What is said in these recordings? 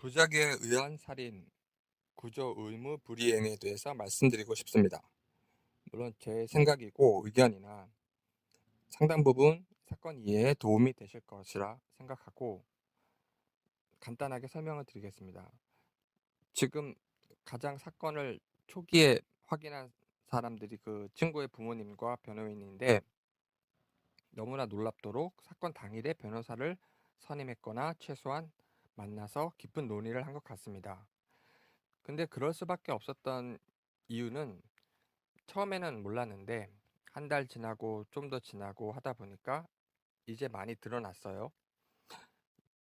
부작위에 의한 살인, 구조 의무 불이행에 대해서 말씀드리고 싶습니다. 물론 제 생각이고 의견이나 상당 부분 사건 이해에 도움이 되실 것이라 생각하고 간단하게 설명을 드리겠습니다. 지금 가장 사건을 초기에 확인한 사람들이 그 친구의 부모님과 변호인인데 너무나 놀랍도록 사건 당일에 변호사를 선임했거나 최소한 만나서 깊은 논의를 한 것 같습니다. 근데 그럴 수밖에 없었던 이유는 처음에는 몰랐는데 한 달 지나고 좀 더 지나고 하다 보니까 이제 많이 드러났어요.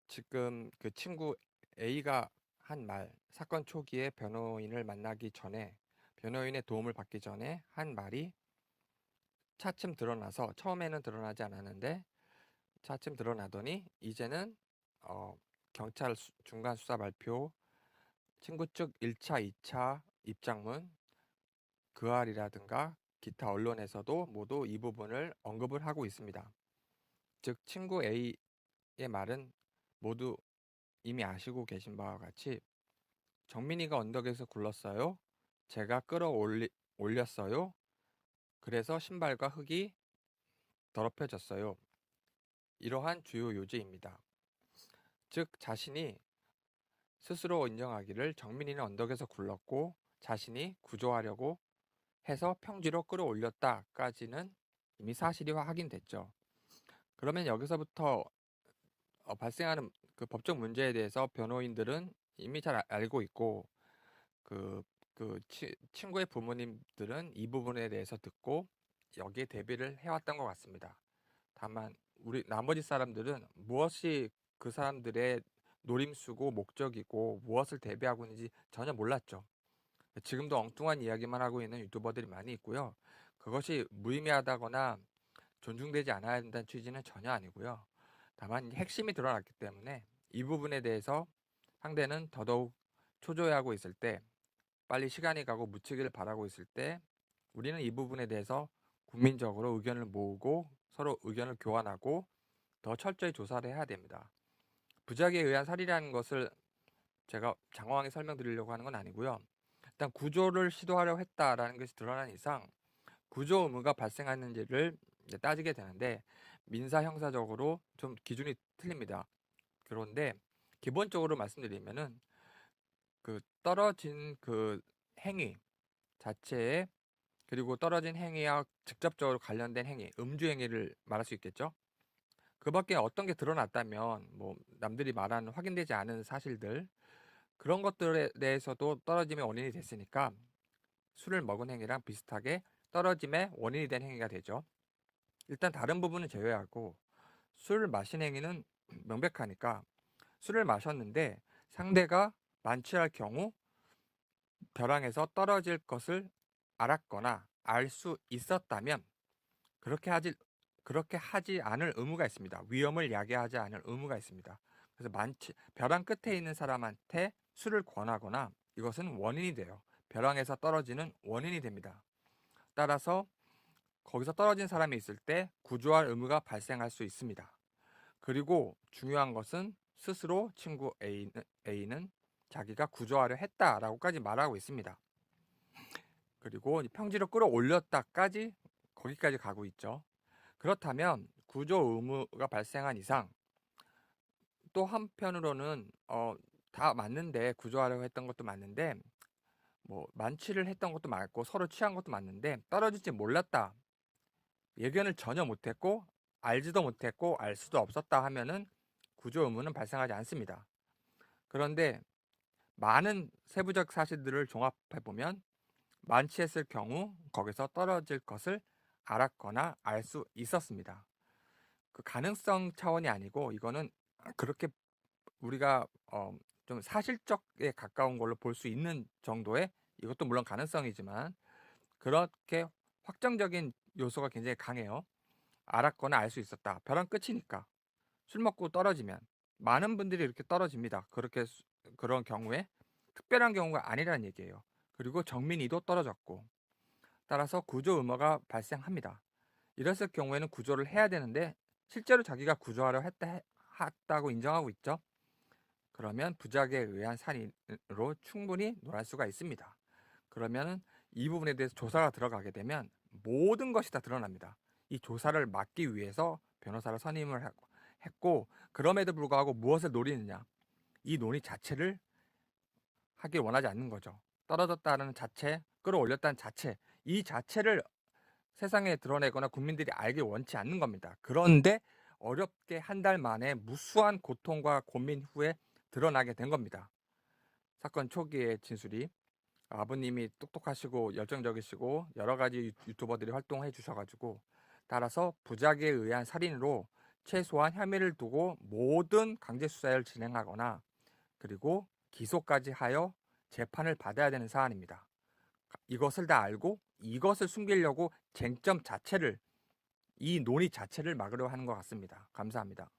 지금 그 친구 A가 한 말, 사건 초기에 변호인을 만나기 전에, 변호인의 도움을 받기 전에 한 말이 차츰 드러나서 처음에는 드러나지 않았는데 차츰 드러나더니 이제는 어, 경찰 중간 수사 발표, 친구 측 1차, 2차 입장문, 그알이라든가 기타 언론에서도 모두 이 부분을 언급을 하고 있습니다. 즉 친구 A의 말은 모두 이미 아시고 계신 바와 같이 정민이가 언덕에서 굴렀어요. 제가 올렸어요. 그래서 신발과 흙이 더럽혀졌어요. 이러한 주요 요지입니다. 즉 자신이 스스로 인정하기를 정민이는 언덕에서 굴렀고 자신이 구조하려고 해서 평지로 끌어올렸다까지는 이미 사실이 확인됐죠. 그러면 여기서부터 발생하는 그 법적 문제에 대해서 변호인들은 이미 잘 알고 있고 친구의 부모님들은 이 부분에 대해서 듣고 여기에 대비를 해왔던 것 같습니다. 다만 우리 나머지 사람들은 무엇이 그 사람들의 노림수고 목적이고 무엇을 대비하고 있는지 전혀 몰랐죠. 지금도 엉뚱한 이야기만 하고 있는 유튜버들이 많이 있고요. 그것이 무의미하다거나 존중되지 않아야 된다는 취지는 전혀 아니고요. 다만 핵심이 드러났기 때문에 이 부분에 대해서 상대는 더더욱 초조해하고 있을 때, 빨리 시간이 가고 묻히기를 바라고 있을 때 우리는 이 부분에 대해서 국민적으로 의견을 모으고 서로 의견을 교환하고 더 철저히 조사를 해야 됩니다. 부작위에 의한 살인이라는 것을 제가 장황하게 설명드리려고 하는 건 아니고요. 일단 구조를 시도하려고 했다라는 것이 드러난 이상 구조 의무가 발생하는지를 이제 따지게 되는데 민사 형사적으로 좀 기준이 틀립니다. 그런데 기본적으로 말씀드리면은 그 떨어진 그 행위 자체에, 그리고 떨어진 행위와 직접적으로 관련된 행위, 음주 행위를 말할 수 있겠죠. 그 밖에 어떤 게 드러났다면 뭐 남들이 말하는 확인되지 않은 사실들, 그런 것들에 대해서도 떨어짐의 원인이 됐으니까 술을 먹은 행위랑 비슷하게 떨어짐의 원인이 된 행위가 되죠. 일단 다른 부분은 제외하고 술을 마신 행위는 명백하니까 술을 마셨는데 상대가 만취할 경우 벼랑에서 떨어질 것을 알았거나 알 수 있었다면 그렇게 하지 않을 의무가 있습니다. 위험을 야기하지 않을 의무가 있습니다. 그래서 벼랑 끝에 있는 사람한테 술을 권하거나 이것은 원인이 돼요. 벼랑에서 떨어지는 원인이 됩니다. 따라서 거기서 떨어진 사람이 있을 때 구조할 의무가 발생할 수 있습니다. 그리고 중요한 것은 스스로 친구 A는 자기가 구조하려 했다라고까지 말하고 있습니다. 그리고 평지로 끌어올렸다까지 거기까지 가고 있죠. 그렇다면 구조 의무가 발생한 이상 또 한편으로는 다 맞는데 구조하려고 했던 것도 맞는데 뭐 만취를 했던 것도 맞고 서로 취한 것도 맞는데 떨어질지 몰랐다. 예견을 전혀 못했고 알지도 못했고 알 수도 없었다 하면은 구조 의무는 발생하지 않습니다. 그런데 많은 세부적 사실들을 종합해 보면 만취했을 경우 거기서 떨어질 것을 알았거나 알 수 있었습니다. 그 가능성 차원이 아니고 이거는 그렇게 우리가 좀 사실적에 가까운 걸로 볼 수 있는 정도의, 이것도 물론 가능성이지만 그렇게 확정적인 요소가 굉장히 강해요. 알았거나 알 수 있었다. 벼랑 끝이니까. 술 먹고 떨어지면 많은 분들이 이렇게 떨어집니다. 그런 경우에 특별한 경우가 아니라는 얘기예요. 그리고 정민이도 떨어졌고 따라서 구조 의무가 발생합니다. 이랬을 경우에는 구조를 해야 되는데 실제로 자기가 구조하려 했다고 인정하고 있죠. 그러면 부작에 의한 살인으로 충분히 논할 수가 있습니다. 그러면 이 부분에 대해서 조사가 들어가게 되면 모든 것이 다 드러납니다. 이 조사를 막기 위해서 변호사를 선임을 했고, 그럼에도 불구하고 무엇을 노리느냐, 이 논의 자체를 하길 원하지 않는 거죠. 떨어졌다는 자체, 끌어올렸다는 자체, 이 자체를 세상에 드러내거나 국민들이 알길 원치 않는 겁니다. 그런데 어렵게 한 달 만에 무수한 고통과 고민 후에 드러나게 된 겁니다. 사건 초기의 진술이 아버님이 똑똑하시고 열정적이시고 여러 가지 유튜버들이 활동해 주셔가지고, 따라서 부작에 의한 살인으로 최소한 혐의를 두고 모든 강제 수사를 진행하거나 그리고 기소까지 하여 재판을 받아야 되는 사안입니다. 이것을 다 알고 이것을 숨기려고 쟁점 자체를, 이 논의 자체를 막으려 하는 것 같습니다. 감사합니다.